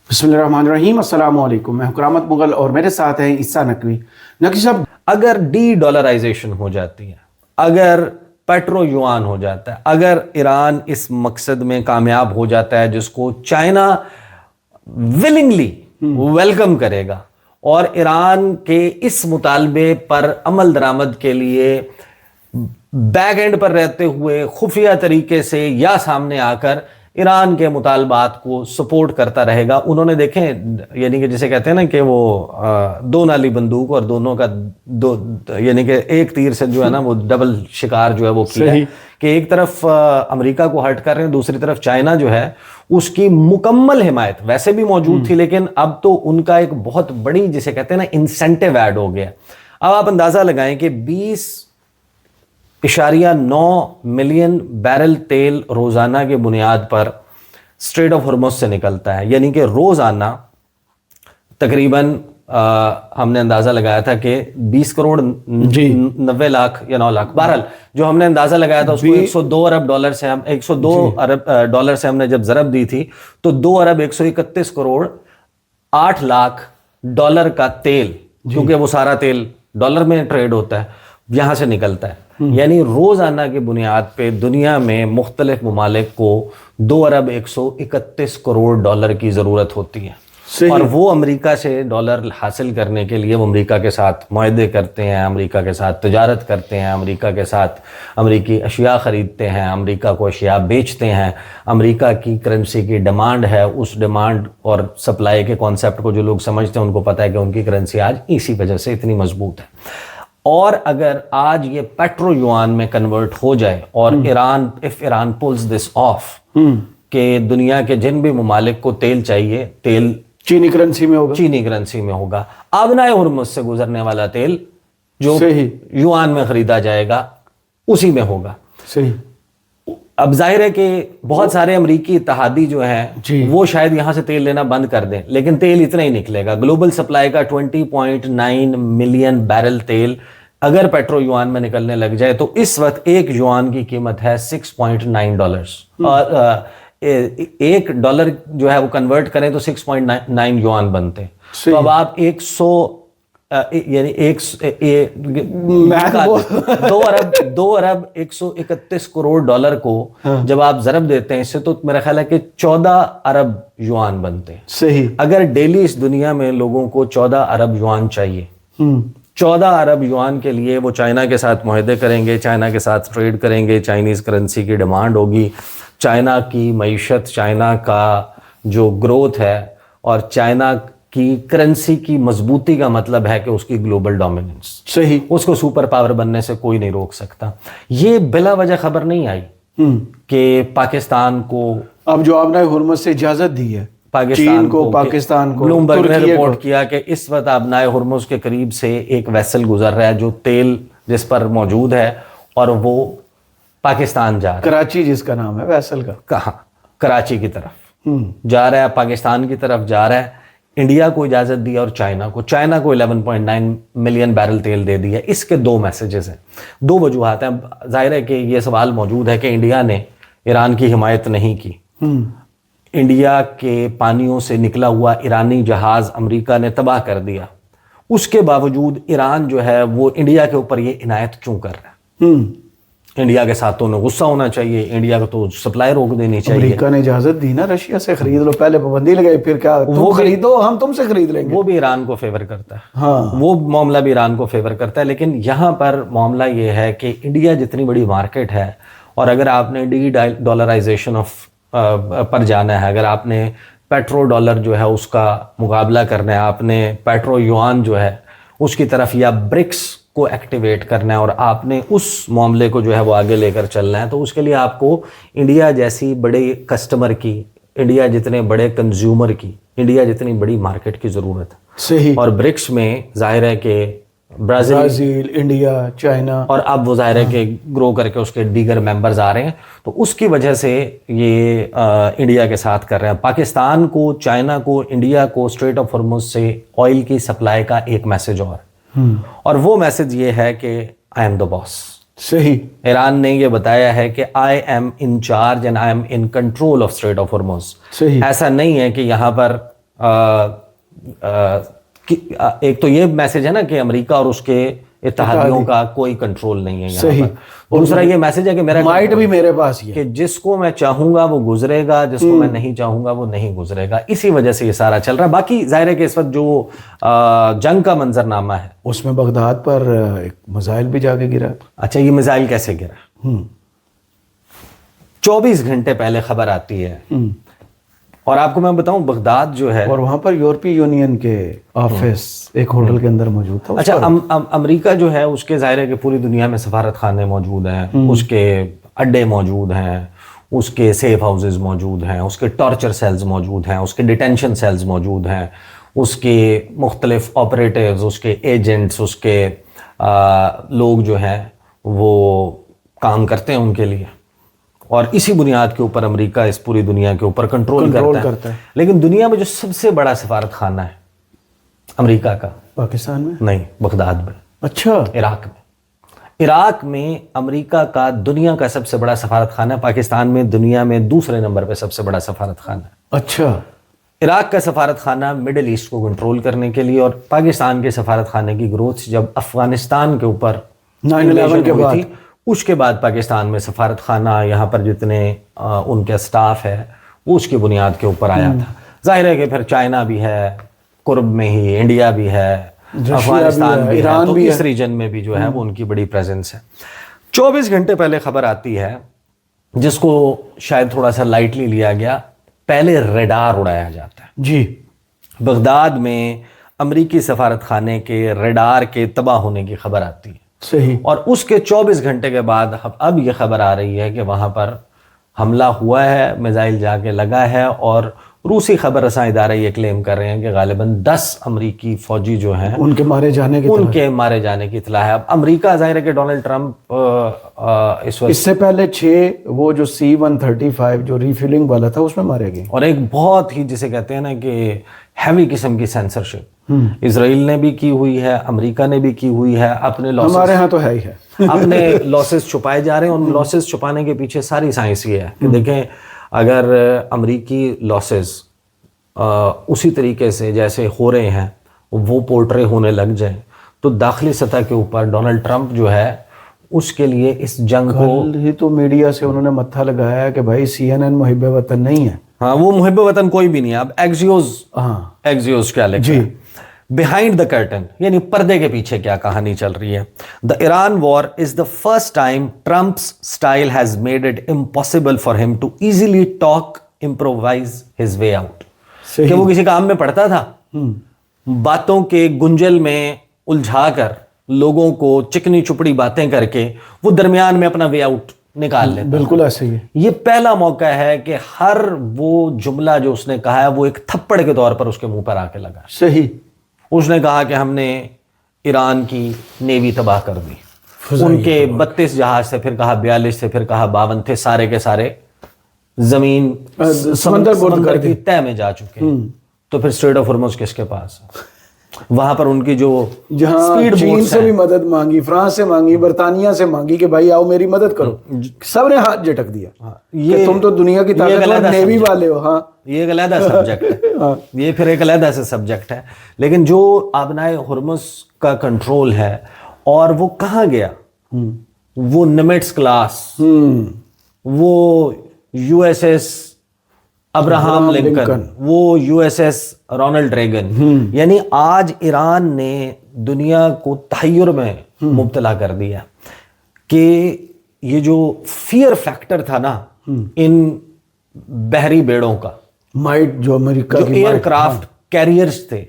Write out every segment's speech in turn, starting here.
بسم اللہ الرحمن الرحیم، السلام علیکم، میں کرامت مغل اور میرے ساتھ ہیں عیسیٰ نقوی۔ نقوی صاحب، اگر ڈی ڈالرائزیشن ہو جاتی ہے، اگر پیٹرو یوان ہو جاتا ہے، اگر ایران اس مقصد میں کامیاب ہو جاتا ہے جس کو چائنا ولنگلی ویلکم کرے گا، اور ایران کے اس مطالبے پر عمل درآمد کے لیے بیک اینڈ پر رہتے ہوئے خفیہ طریقے سے یا سامنے آ کر ایران کے مطالبات کو سپورٹ کرتا رہے گا، انہوں نے دیکھیں یعنی کہ جسے کہتے ہیں نا کہ وہ دو نالی بندوق اور دونوں کا دو یعنی کہ ایک تیر سے جو ہے نا وہ ڈبل شکار جو ہے وہ کیا ہے کہ ایک طرف امریکہ کو ہرٹ کر رہے ہیں، دوسری طرف چائنا جو ہے اس کی مکمل حمایت ویسے بھی موجود تھی، لیکن اب تو ان کا ایک بہت بڑی جسے کہتے ہیں نا انسینٹیو ایڈ ہو گیا۔ اب آپ اندازہ لگائیں کہ 20.9 ملین بیرل تیل روزانہ کے بنیاد پر اسٹریٹ آف ہرمز سے نکلتا ہے، یعنی کہ روزانہ تقریباً ہم نے اندازہ لگایا تھا کہ 20 کروڑ 90 لاکھ یا 9 لاکھ، بہرحال جو ہم نے اندازہ لگایا تھا اس کو 102 ارب ڈالر سے ہم 102 ارب ڈالر سے ہم نے جب ضرب دی تھی تو 2 ارب 131 کروڑ 8 لاکھ ڈالر کا تیل، کیونکہ وہ سارا تیل ڈالر میں ٹریڈ ہوتا ہے، یہاں سے نکلتا ہے۔ یعنی روزانہ کی بنیاد پہ دنیا میں مختلف ممالک کو 2 ارب 131 کروڑ ڈالر کی ضرورت ہوتی ہے، اور وہ امریکہ سے ڈالر حاصل کرنے کے لیے وہ امریکہ کے ساتھ معاہدے کرتے ہیں، امریکہ کے ساتھ تجارت کرتے ہیں، امریکہ کے ساتھ امریکی اشیاء خریدتے ہیں، امریکہ کو اشیاء بیچتے ہیں۔ امریکہ کی کرنسی کی ڈیمانڈ ہے، اس ڈیمانڈ اور سپلائی کے کانسیپٹ کو جو لوگ سمجھتے ہیں ان کو پتہ ہے کہ ان کی کرنسی آج اسی وجہ سے اتنی مضبوط ہے۔ اور اگر آج یہ پیٹرو یوان میں کنورٹ ہو جائے اور ایران پولز دس آف کہ دنیا کے جن بھی ممالک کو تیل چاہیے، تیل چینی کرنسی میں ہوگا، آبنائے ہرمز سے گزرنے والا تیل جو یوان میں خریدا جائے گا اسی میں ہوگا۔ صحیح۔ اب ظاہر ہے کہ بہت سارے امریکی اتحادی جو ہیں وہ شاید یہاں سے تیل لینا بند کر دیں، لیکن تیل اتنا ہی نکلے گا۔ گلوبل سپلائی کا 20.9 ملین بیرل تیل اگر پیٹرو یوان میں نکلنے لگ جائے تو اس وقت ایک یوان کی قیمت ہے 6.9 ڈالرز، اور ایک ڈالر جو ہے وہ کنورٹ کریں تو 6.9 یوان بنتے ہیں۔ تو اب آپ 2 ارب 131 کروڑ ڈالر کو جب آپ ضرب دیتے ہیں اس سے، تو میرا خیال ہے کہ 14 ارب یوان بنتے ہیں۔ صحیح۔ اگر ڈیلی اس دنیا میں لوگوں کو 14 ارب یوان چاہیے، 14 ارب یوان کے لیے وہ چائنا کے ساتھ معاہدے کریں گے، چائنا کے ساتھ ٹریڈ کریں گے، چائنیز کرنسی کی ڈیمانڈ ہوگی، چائنا کی معیشت، چائنا کا جو گروتھ ہے اور چائنا کی کرنسی کی مضبوطی کا مطلب ہے کہ اس کی گلوبل ڈومیننس، صحیح، اس کو سپر پاور بننے سے کوئی نہیں روک سکتا۔ یہ بلا وجہ خبر نہیں آئی کہ پاکستان کو اب جو آبنائے ہرمز سے اجازت دی ہے پاکستان کو بلومبرگ نے رپورٹ کیا کہ اس وقت آبنائے ہرمز کے قریب سے ایک ویسل گزر رہا ہے جو تیل جس پر موجود ہے اور وہ پاکستان جا رہا ہے، کراچی جس کا نام ہے ویسل کا، کہاں کراچی کی طرف جا رہا ہے، پاکستان کی طرف جا رہا ہے۔ انڈیا کو اجازت دی اور چائنا کو 11.9 ملین بیرل تیل دے دیا۔ اس کے 2 میسیجز ہیں، 2 وجوہات ہیں۔ ظاہر ہے کہ یہ سوال موجود ہے کہ انڈیا نے ایران کی حمایت نہیں کی، انڈیا کے پانیوں سے نکلا ہوا ایرانی جہاز امریکہ نے تباہ کر دیا، اس کے باوجود ایران جو ہے وہ انڈیا کے اوپر یہ عنایت کیوں کر رہا ہے؟ انڈیا کے ساتھ تو انہیں غصہ ہونا چاہیے، انڈیا کو تو سپلائی روک دینی چاہیے۔ امریکہ نے اجازت دی نا رشیا سے خرید لو، پہلے پابندی لگائی، پھر کیا تم خریدو ہم تم سے خرید لیں گے۔ وہ بھی ایران کو فیور کرتا ہے، وہ معاملہ بھی ایران کو فیور کرتا ہے، لیکن یہاں پر معاملہ یہ ہے کہ انڈیا جتنی بڑی مارکیٹ ہے، اور اگر آپ نے ڈی ڈالرائزیشن پر جانا ہے، اگر آپ نے پیٹرو ڈالر جو ہے اس کا مقابلہ کرنا ہے، آپ نے پیٹرو یوان جو ہے اس کی طرف یا برکس کو ایکٹیویٹ کرنا ہے اور آپ نے اس معاملے کو جو ہے وہ آگے لے کر چلنا ہے، تو اس کے لیے آپ کو انڈیا جیسی بڑے کسٹمر کی، انڈیا جتنے بڑے کنزیومر کی، انڈیا جتنی بڑی مارکیٹ کی ضرورت ہے۔ صحیح۔ اور برکس میں ظاہر ہے کہ برازیل، انڈیا، چائنا، اور اب وہ ظاہر ہے کہ گرو کر کے اس کے دیگر ممبرز آ رہے ہیں، تو اس کی وجہ سے یہ انڈیا کے ساتھ کر رہے ہیں۔ پاکستان کو، چائنا کو، انڈیا کو اسٹریٹ آف ہرمز سے آئل کی سپلائی کا ایک میسج اور وہ میسج یہ ہے کہ آئی ایم دا باس۔ صحیح۔ ایران نے یہ بتایا ہے کہ I am in charge and I am in control of street of Hormuz. صحیح۔ ایسا نہیں ہے کہ یہاں پر ایک تو یہ میسج ہے نا کہ امریکہ اور اس کے اتحادیوں کا کوئی کنٹرول نہیں ہے صحیح. یہاں پر. دوسرا یہ میسج ہے کہ میرا مائٹ بھی میرے پاس ہی ہے کہ جس کو میں چاہوں گا وہ گزرے گا, جس کو میں نہیں چاہوں گا وہ نہیں گزرے گا. اسی وجہ سے یہ سارا چل رہا ہے. باقی ظاہر ہے کہ اس وقت جو جنگ کا منظرنامہ ہے اس میں بغداد پر ایک میزائل بھی جا کے گرا. اچھا, یہ میزائل کیسے گرا؟ 24 گھنٹے پہلے خبر آتی ہے, اور آپ کو میں بتاؤں بغداد جو ہے, اور وہاں پر یورپی یونین کے آفس ایک ہوٹل کے اندر موجود تھا. اچھا, امریکہ جو ہے اس کے ظاہر ہے کہ پوری دنیا میں سفارت خانے موجود ہیں, اس کے اڈے موجود ہیں, اس کے سیف ہاؤسز موجود ہیں, اس کے ٹارچر سیلز موجود ہیں, اس کے ڈیٹینشن سیلز موجود ہیں, اس کے مختلف آپریٹرز, اس کے ایجنٹس, اس کے لوگ جو ہیں وہ کام کرتے ہیں ان کے لیے, اور اسی بنیاد کے اوپر امریکہ اس پوری دنیا کے اوپر کنٹرول کرتا ہے. لیکن دنیا میں جو سب سے بڑا سفارت خانہ ہے امریکہ کا, پاکستان میں نہیں, بغداد میں. اچھا, عراق میں امریکہ کا دنیا کا سب سے بڑا سفارت خانہ, پاکستان میں دنیا میں دوسرے نمبر پہ سب سے بڑا سفارت خانہ ہے. اچھا, عراق کا سفارت خانہ مڈل ایسٹ کو کنٹرول کرنے کے لیے, اور پاکستان کے سفارت خانے کی گروتھ جب افغانستان کے اوپر 9/11 کے بعد, اس کے بعد پاکستان میں سفارت خانہ, یہاں پر جتنے ان کے سٹاف ہے وہ اس کی بنیاد کے اوپر آیا تھا. ظاہر ہے کہ پھر چائنا بھی ہے قرب میں ہی, انڈیا بھی ہے, افغانستان بھی ہے, تو اس ریجن میں بھی جو ہے وہ ان کی بڑی پریزنس ہے. 24 گھنٹے پہلے خبر آتی ہے جس کو شاید تھوڑا سا لائٹلی لیا گیا, پہلے ریڈار اڑایا جاتا ہے. جی, بغداد میں امریکی سفارت خانے کے ریڈار کے تباہ ہونے کی خبر آتی ہے. صحیح. اور اس کے 24 گھنٹے کے بعد اب یہ خبر آ رہی ہے کہ وہاں پر حملہ ہوا ہے, میزائل جا کے لگا ہے, اور روسی خبر رساں ادارے یہ کلیم کر رہے ہیں کہ غالباً 10 امریکی فوجی جو ہیں ان کے مارے جانے کی اطلاع ہے. اب امریکہ ظاہر ہے کہ ڈونلڈ ٹرمپ اس سے پہلے 6 وہ جو C-135 جو ریفیلنگ والا تھا اس میں مارے گئے, اور ایک بہت ہی جسے کہتے ہیں نا کہ ہیوی قسم کی سینسرشپ اسرائیل نے بھی کی ہوئی ہے, امریکہ نے بھی کی ہوئی ہے. اپنے لاسز, ہمارے ہاں تو ہے ہی ہے, اپنے لاسز چھپائے جا رہے ہیں. ان لاسز چھپانے کے پیچھے ساری سائنس یہ ہے کہ دیکھیں, اگر امریکی لاسز اسی طریقے سے جیسے ہو رہے ہیں وہ پورٹرے ہونے لگ جائیں تو داخلی سطح کے اوپر ڈونلڈ ٹرمپ جو ہے اس کے لیے اس جنگ کو, ہی تو میڈیا سے انہوں نے متھا لگایا ہے کہ بھائی CNN محب وطن نہیں ہے. ہاں, وہ محب وطن کوئی بھی نہیں ہے. اب ایکزیوز کیا لکھا ہے, بیہائنڈ دا کرٹن, یعنی پردے کے پیچھے کیا کہانی چل رہی ہے. The Iran war is the first time Trump's style has made it impossible for him to easily talk improvise his way out. کہ وہ کسی کام میں پڑتا تھا, باتوں کے گنجل میں الجھا کر لوگوں کو چکنی چپڑی باتیں کر کے وہ درمیان میں اپنا وے آؤٹ نکال لیتا. بالکل ایسے ہی ہے. یہ پہلا موقع ہے کہ ہر وہ جملہ جو اس نے کہا ہے وہ ایک تھپڑ کے طور پر اس کے منہ پر آ کے لگا. صحیح. اس نے کہا کہ ہم نے ایران کی نیوی تباہ کر دی, ان کے 32 جہاز سے, پھر کہا 42 سے, پھر کہا 52 تھے, سارے کے سارے زمین سمندر کی تہ میں جا چکے ہیں. تو پھر اسٹریٹ آف ہرمز کس کے پاس ہے؟ وہاں پر ان کی جو جہاں چین سے بھی مدد مانگی, فرانس سے مانگی, برطانیہ سے مانگی کہ بھائی آؤ میری مدد کرو, سب نے ہاتھ جھٹک دیا کہ تم تو دنیا کی طاقتور نیوی والے ہو. ہاں, یہ ایک علیحدہ سبجیکٹ ہے, یہ پھر ایک علیحدہ سے سبجیکٹ ہے. لیکن جو آبنائے ہرمز کا کنٹرول ہے, اور وہ کہاں گیا, وہ نمیٹس کلاس, وہ USS ابراہم لنکن, وہ USS رونلڈ ریگن. یعنی آج ایران نے دنیا کو تحیر میں مبتلا کر دیا کہ یہ جو فیئر فیکٹر تھا نا ان بحری بیڑوں کا, مائٹ جو امریکہ کی ایئر کرافٹ کیریئرز تھے,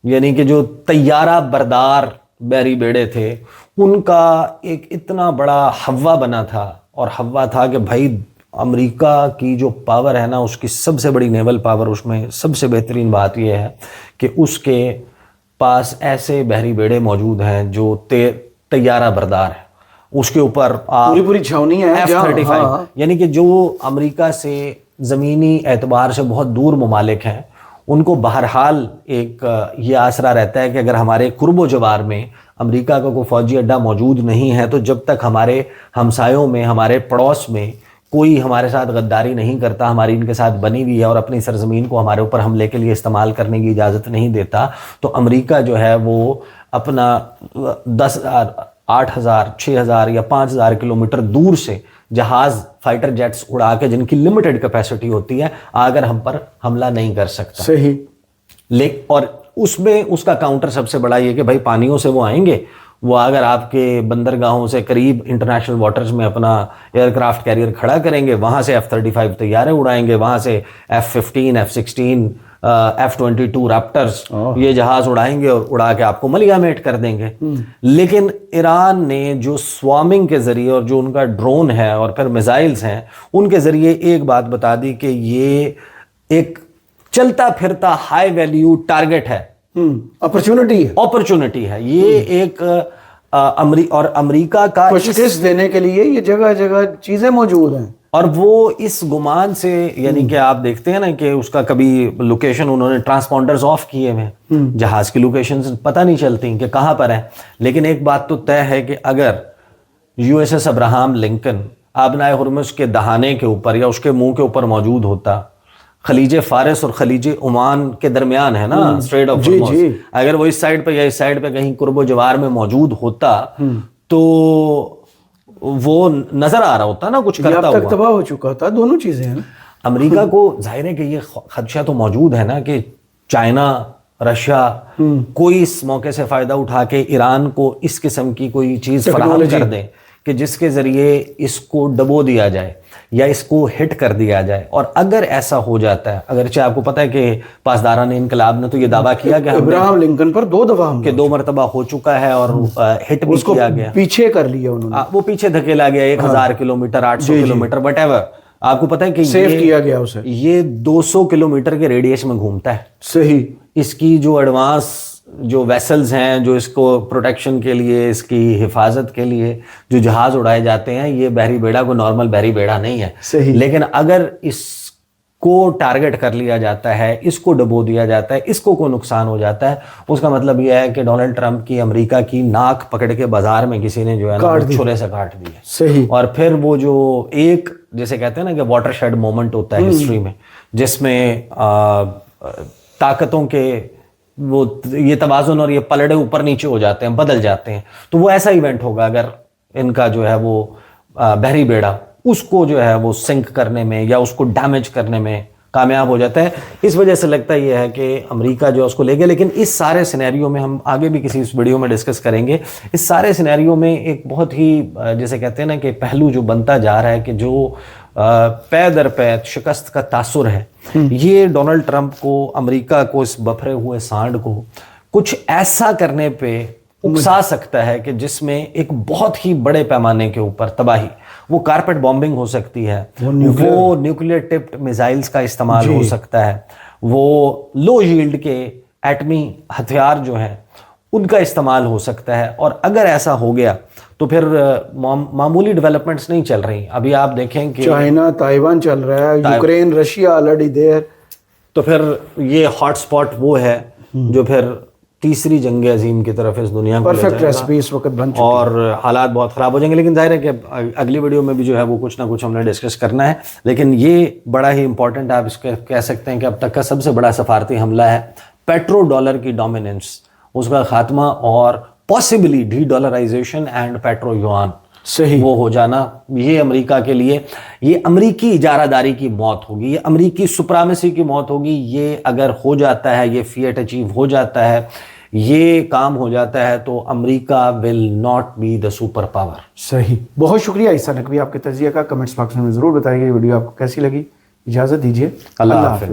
یعنی کہ جو طیارہ بردار بحری بیڑے تھے, ان کا ایک اتنا بڑا ہوا بنا تھا. اور ہوا تھا کہ بھائی امریکہ کی جو پاور ہے نا, اس کی سب سے بڑی نیول پاور, اس میں سب سے بہترین بات یہ ہے کہ اس کے پاس ایسے بحری بیڑے موجود ہیں جو طیارہ بردار ہیں. اس کے اوپر پوری چھاونی ہے F-35, یعنی کہ جو امریکہ سے زمینی اعتبار سے بہت دور ممالک ہیں, ان کو بہرحال ایک یہ آسرا رہتا ہے کہ اگر ہمارے قرب و جوار میں امریکہ کا کوئی فوجی اڈہ موجود نہیں ہے تو جب تک ہمارے ہمسایوں میں, ہمارے پڑوس میں کوئی ہمارے ساتھ غداری نہیں کرتا، ہماری ان کے ساتھ بنی ہوئی ہے اور اپنی سرزمین کو ہمارے اوپر حملے کے لیے استعمال کرنے کی اجازت نہیں دیتا، تو امریکہ جو ہے وہ اپنا 10,000 8,000 6,000 یا 5,000 کلومیٹر دور سے جہاز فائٹر جیٹس اڑا کے، جن کی لمیٹڈ کیپیسٹی ہوتی ہے، اگر ہم پر حملہ نہیں کر سکتا. صحیح. اور اس میں اس کا کاؤنٹر سب سے بڑا یہ کہ بھائی پانیوں سے وہ آئیں گے، وہ اگر آپ کے بندرگاہوں سے قریب انٹرنیشنل واٹرز میں اپنا ایئر کرافٹ کیریئر کھڑا کریں گے، وہاں سے F-35 طیارے اڑائیں گے، وہاں سے F-15 F-16 F-22 رپٹرز یہ جہاز اڑائیں گے اور اڑا کے آپ کو ملیا میٹ کر دیں گے. لیکن ایران نے جو سوارمنگ کے ذریعے اور جو ان کا ڈرون ہے اور پھر میزائلز ہیں، ان کے ذریعے ایک بات بتا دی کہ یہ ایک چلتا پھرتا ہائی ویلیو ٹارگٹ ہے، اپرچونٹی ہے. یہ ایک اور امریکہ کا تشخیص دینے کے لیے یہ جگہ جگہ چیزیں موجود ہیں، اور وہ اس گمان سے، یعنی کہ آپ دیکھتے ہیں نا کہ اس کا کبھی لوکیشن انہوں نے ٹرانسپونڈرز آف کیے ہوئے، جہاز کی لوکیشنز پتہ نہیں چلتی کہ کہاں پر ہیں. لیکن ایک بات تو طے ہے کہ اگر USS ابراہم لنکن آبنائے ہرمز کے دہانے کے اوپر یا اس کے منہ کے اوپر موجود ہوتا، خلیج فارس اور خلیج عمان کے درمیان ہے نا اسٹریٹ آف ہرمز، اگر وہ اس سائڈ پہ یا اس سائڈ پہ کہیں قرب و جوار میں موجود ہوتا تو وہ نظر آ رہا ہوتا نا کچھ کرتا ہوا، تباہ ہو چکا تھا. دونوں چیزیں ہیں. امریکہ کو ظاہر ہے کہ یہ خدشہ تو موجود ہے نا کہ چائنا رشیا کوئی اس موقع سے فائدہ اٹھا کے ایران کو اس قسم کی کوئی چیز فراہم کر دیں کہ جس کے ذریعے اس کو ڈبو دیا جائے یا اس کو ہٹ کر دیا جائے. اور اگر ایسا ہو جاتا ہے، اگرچہ آپ کو پتہ ہے کہ پاسداران انقلاب نے تو یہ دعویٰ کیا کہ ابراہم لنکن پر 2 دفعہ کہ 2 مرتبہ ہو چکا ہے اور ہٹ بھی کیا گیا، پیچھے کر لیا انہوں نے، وہ پیچھے دھکیلا گیا 1,000 کلومیٹر 800 کلومیٹر وٹ ایور. آپ کو پتہ ہے کہ سیف کیا گیا اسے. یہ 200 کلومیٹر کے ریڈیس میں گھومتا ہے. صحیح. اس کی جو ایڈوانس جو ویسلز ہیں جو اس کو پروٹیکشن کے لیے، اس کی حفاظت کے لیے جو جہاز اڑائے جاتے ہیں، یہ بحری بیڑا کو نارمل بحری بیڑا نہیں ہے. صحیح. لیکن اگر اس کو ٹارگٹ کر لیا جاتا ہے، اس کو ڈبو دیا جاتا ہے، اس کو کوئی نقصان ہو جاتا ہے، اس کا مطلب یہ ہے کہ ڈونلڈ ٹرمپ کی امریکہ کی ناک پکڑ کے بازار میں کسی نے جو ہے نا چھرے سے کاٹ دی ہے. صحیح. اور پھر وہ جو ایک جیسے کہتے ہیں نا کہ واٹر شیڈ مومنٹ ہوتا ہے ہسٹری میں، جس میں طاقتوں کے وہ یہ توازن اور یہ پلڑے اوپر نیچے ہو جاتے ہیں، بدل جاتے ہیں، تو وہ ایسا ایونٹ ہوگا اگر ان کا جو ہے وہ بحری بیڑا اس کو جو ہے وہ سنک کرنے میں یا اس کو ڈیمیج کرنے میں کامیاب ہو جاتا ہے. اس وجہ سے لگتا یہ ہے کہ امریکہ جو ہے اس کو لے گیا. لیکن اس سارے سینیریو میں ہم آگے بھی کسی اس ویڈیو میں ڈسکس کریں گے، اس سارے سینیریو میں ایک بہت ہی جیسے کہتے ہیں نا کہ پہلو جو بنتا جا رہا ہے کہ جو پے در پے شکست کا تاثر ہے، یہ ڈونلڈ ٹرمپ کو، امریکہ کو، اس بپھرے ہوئے سانڈ کو کچھ ایسا کرنے پہ اکسا سکتا ہے کہ جس میں ایک بہت ہی بڑے پیمانے کے اوپر تباہی، وہ کارپیٹ بامبنگ ہو سکتی ہے، وہ نیوکلیئر ٹپڈ میزائلز کا استعمال ہو سکتا ہے، وہ لو ییلڈ کے ایٹمی ہتھیار جو ہیں ان کا استعمال ہو سکتا ہے. اور اگر ایسا ہو گیا تو پھر معمولی ڈیولپمنٹس نہیں چل رہی. ابھی آپ دیکھیں کہ چائنا تائیوان چل رہا ہے، یوکرین رشیا آلریڈی دیر، تو پھر یہ ہاٹ سپاٹ وہ ہے جو پھر تیسری جنگ عظیم کی طرف اس دنیا کو پرفیکٹ ریسپی اس وقت بن چکی اور حالات بہت خراب ہو جائیں گے. لیکن ظاہر ہے کہ اگلی ویڈیو میں بھی جو ہے وہ کچھ نہ کچھ ہم نے ڈسکس کرنا ہے. لیکن یہ بڑا ہی امپورٹنٹ، آپ اس کو کہہ سکتے ہیں کہ اب تک کا سب سے بڑا سفارتی حملہ ہے. پیٹرو ڈالر کی ڈومیننس، اس کا خاتمہ اور possibly de dollarization and petro yuan صحیح وہ ہو جانا. یہ امریکہ کے لیے یہ امریکی اجارہ داری کی موت ہوگی، یہ امریکی سپرامیسی کی موت ہوگی. یہ اگر ہو جاتا ہے، یہ فیٹ اچیو ہو جاتا ہے، یہ کام ہو جاتا ہے، تو America will not be the super power. صحیح. بہت شکریہ عیسیٰ نقوی آپ کے تجزیہ کا. کمنٹس باکس میں ضرور بتائیے یہ ویڈیو آپ کو کیسی لگی. اجازت دیجیے. اللہ حافظ.